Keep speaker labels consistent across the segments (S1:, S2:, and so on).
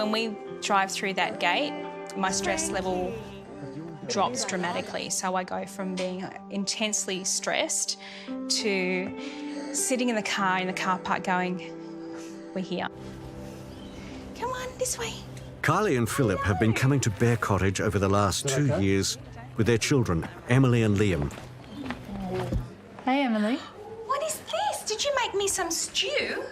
S1: When we drive through that gate, my stress level drops dramatically. So I go from being intensely stressed to sitting in the car park going, we're here. Come on, this way.
S2: Kylie and Philip have been coming to Bear Cottage over the last 2 years with their children, Emily and Liam.
S3: Hey, Emily.
S1: What is this? Did you make me some stew?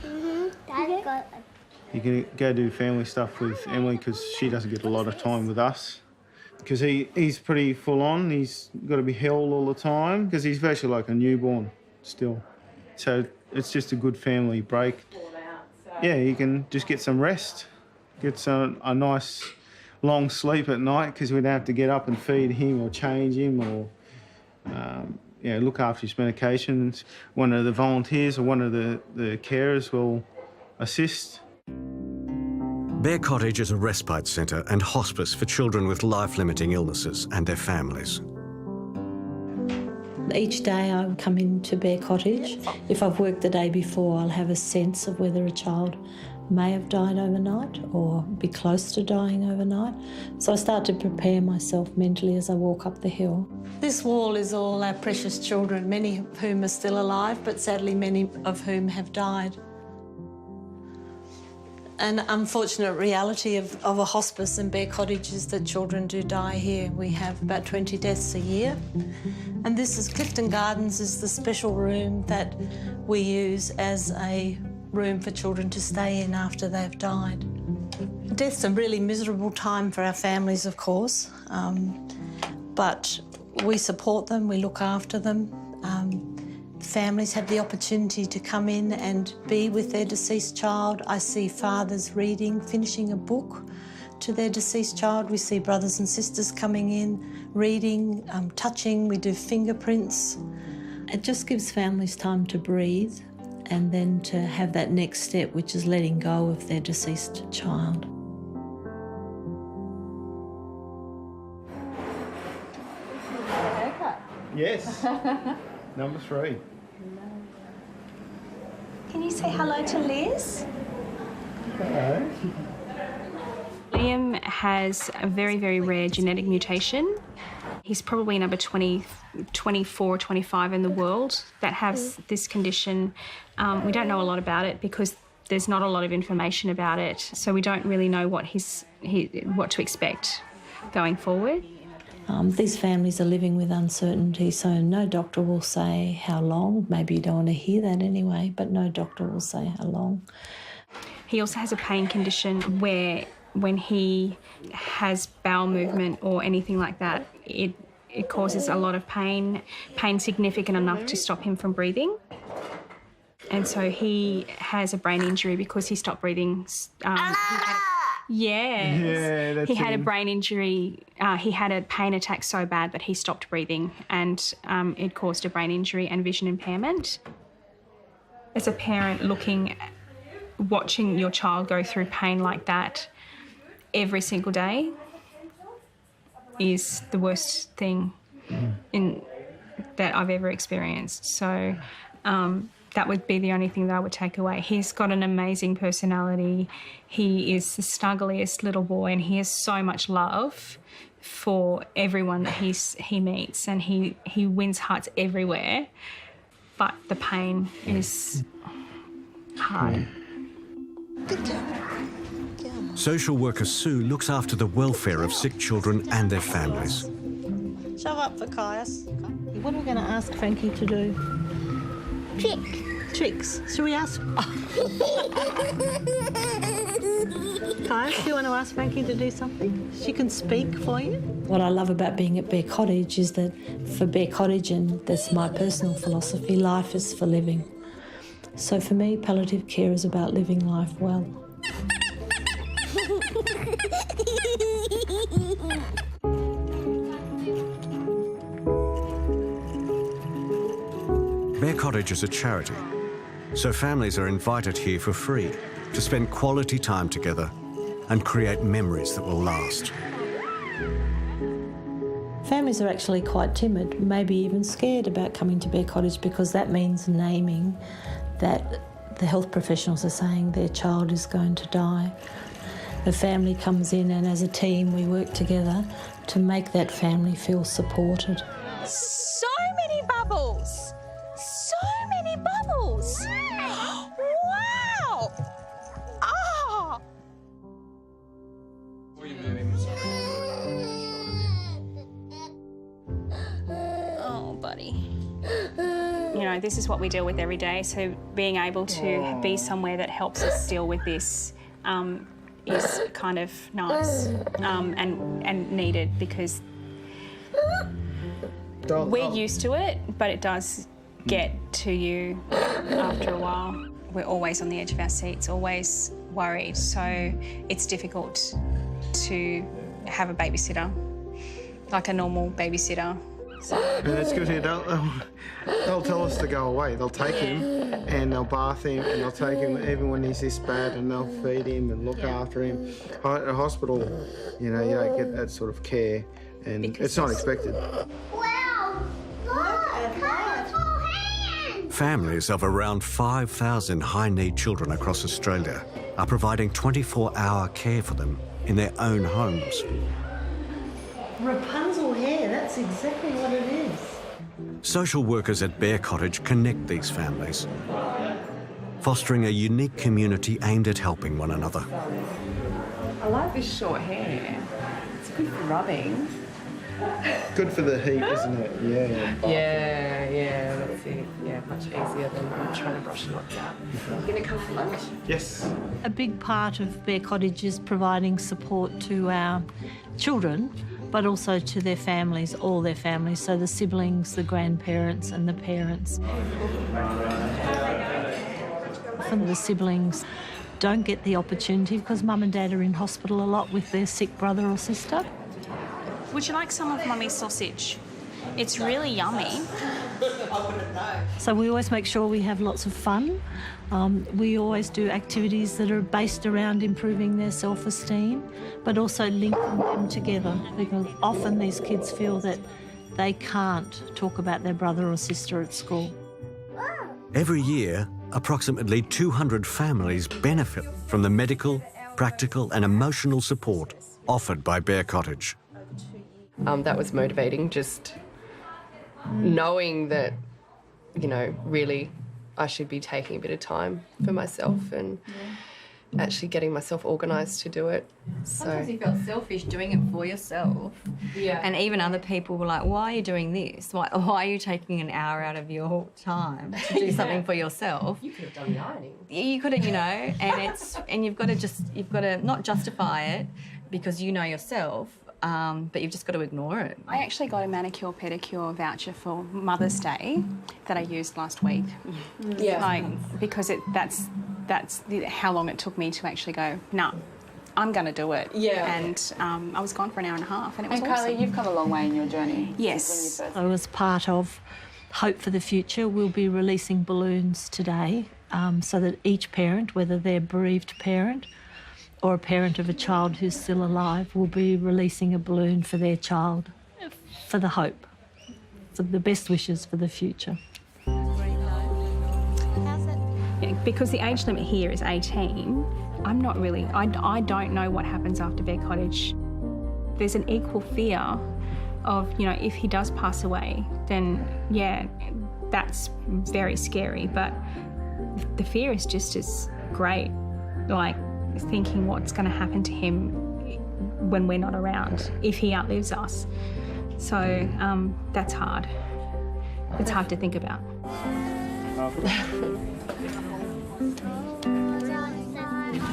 S4: Dad got it.
S5: You can go do family stuff with Emily because she doesn't get a lot of time with us. Because he's pretty full on. He's got to be held all the time because he's basically like a newborn still. So it's just a good family break. Yeah, you can just get some rest, get a nice long sleep at night because we don't have to get up and feed him or change him or look after his medications. One of the volunteers or one of the carers will assist.
S2: Bear Cottage is a respite centre and hospice for children with life-limiting illnesses and their families.
S6: Each day I come into Bear Cottage. If I've worked the day before, I'll have a sense of whether a child may have died overnight or be close to dying overnight. So I start to prepare myself mentally as I walk up the hill. This wall is all our precious children, many of whom are still alive, but sadly many of whom have died. An unfortunate reality of a hospice in Bear Cottage is that children do die here. We have about 20 deaths a year. And this is Clifton Gardens is the special room that we use as a room for children to stay in after they've died. Death's a really miserable time for our families, of course, but we support them, we look after them. Families have the opportunity to come in and be with their deceased child. I see fathers reading, finishing a book to their deceased child. We see brothers and sisters coming in, reading, touching. We do fingerprints. It just gives families time to breathe and then to have that next step, which is letting go of their deceased child.
S5: Yes. Number 3.
S1: Can you say hello to Liz?
S5: Hello.
S1: Liam has a very, very rare genetic mutation. He's probably number 24, 25 in the world that has this condition. We don't know a lot about it because there's not a lot of information about it, so we don't really know what to expect going forward.
S6: These families are living with uncertainty, so no doctor will say how long. Maybe you don't want to hear that anyway, but no doctor will say how long.
S1: He also has a pain condition where when he has bowel movement or anything like that, it causes a lot of pain significant enough to stop him from breathing. And so he has a brain injury because he stopped breathing. He had a brain injury. He had a pain attack so bad that he stopped breathing, and it caused a brain injury and vision impairment. As a parent watching your child go through pain like that every single day is the worst thing that I've ever experienced. So that would be the only thing that I would take away. He's got an amazing personality. He is the snuggliest little boy, and he has so much love for everyone that he meets, and he wins hearts everywhere. But the pain is hard.
S2: Social worker Sue looks after the welfare of sick children and their families.
S6: Shove up for Caius. What are we going to ask Frankie to do? Tricks. Should we ask? Caius, do you want to ask Frankie to do something? She can speak for you. What I love about being at Bear Cottage is that for Bear Cottage, and that's my personal philosophy, life is for living. So for me, palliative care is about living life well.
S2: Bear Cottage is a charity, so families are invited here for free to spend quality time together and create memories that will last.
S6: Families are actually quite timid, maybe even scared about coming to Bear Cottage, because that means naming that the health professionals are saying their child is going to die. her family comes in, and as a team we work together to make that family feel supported.
S7: So many bubbles! So many bubbles! Wow! Ah!
S1: Oh, buddy. You know, this is what we deal with every day, so being able to be somewhere that helps us deal with this is kind of nice and needed, because we're used to it, but it does get to you after a while. We're always on the edge of our seats, always worried, so it's difficult to have a babysitter, like a normal babysitter.
S5: And it's good here. They'll tell us to go away. They'll take him and they'll bath him and they'll take him even when he's this bad, and they'll feed him and look after him. At a hospital, you know, you don't get that sort of care, and it's not expected.
S4: Wow! Look! Colourful hands!
S2: Families of around 5,000 high-need children across Australia are providing 24-hour care for them in their own homes.
S6: Rapunzel hair, that's exactly what it is.
S2: Social workers at Bear Cottage connect these families, fostering a unique community aimed at helping one another.
S8: I like this short hair. It's good for rubbing.
S5: Good for the heat, isn't it? Yeah.
S8: Yeah, that's it. Yeah, much easier than trying to brush knots out. You're going to come for lunch?
S5: Yes.
S6: A big part of Bear Cottage is providing support to our children, but also to their families, all their families, so the siblings, the grandparents and the parents. Some of the siblings don't get the opportunity because mum and dad are in hospital a lot with their sick brother or sister.
S1: Would you like some of Mummy's sausage? It's really yummy.
S6: So we always make sure we have lots of fun. We always do activities that are based around improving their self-esteem, but also linking them together, because often these kids feel that they can't talk about their brother or sister at school.
S2: Every year, approximately 200 families benefit from the medical, practical and emotional support offered by Bear Cottage.
S8: That was motivating, just knowing that, you know, really I should be taking a bit of time for myself and actually getting myself organised to do it.
S9: Sometimes you felt selfish doing it for yourself.
S8: Yeah.
S9: And even other people were like, why are you doing this? Why are you taking an hour out of your time to do something for yourself?
S8: You could have done the ironing.
S9: You could have, you know, and you've got to not justify it because you know yourself, but you've just got to ignore it.
S1: I actually got a manicure pedicure voucher for Mother's Day that I used last week.
S8: Yeah.
S1: Like, because that's how long it took me to actually go, nah, I'm going to do it.
S8: Yeah.
S1: And I was gone for an hour and a half, and it was
S3: And
S1: awesome.
S3: Kylie, you've come a long way in your journey.
S1: Yes.
S3: Since when you first...
S6: So as part of Hope for the Future, we'll be releasing balloons today so that each parent, whether they're a bereaved parent or a parent of a child who's still alive, will be releasing a balloon for their child, for the hope, for the best wishes for the future.
S1: Yeah, because the age limit here is 18, I'm not really, I don't know what happens after Bear Cottage. There's an equal fear of, you know, if he does pass away, then yeah, that's very scary, but the fear is just as great, like thinking what's going to happen to him when we're not around, if he outlives us. So that's hard. It's hard to think about.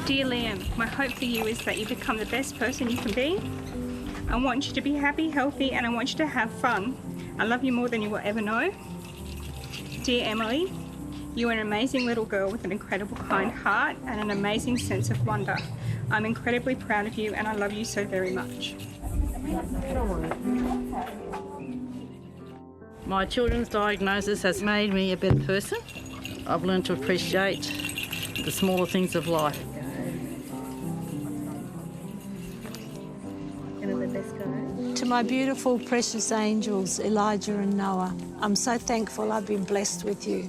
S1: Dear Liam, my hope for you is that you become the best person you can be. I want you to be happy, healthy, and I want you to have fun. I love you more than you will ever know. Dear Emily, you are an amazing little girl with an incredible kind heart and an amazing sense of wonder. I'm incredibly proud of you and I love you so very much.
S10: My children's diagnosis has made me a better person. I've learned to appreciate the smaller things of life.
S6: To my beautiful, precious angels, Elijah and Noah, I'm so thankful I've been blessed with you.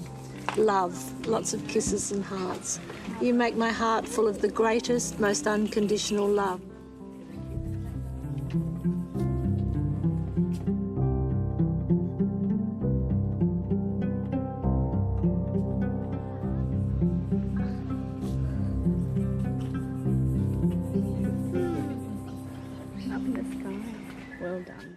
S6: love, lots of kisses and hearts. You make my heart full of the greatest, most unconditional love.
S3: Up in the sky. Well done.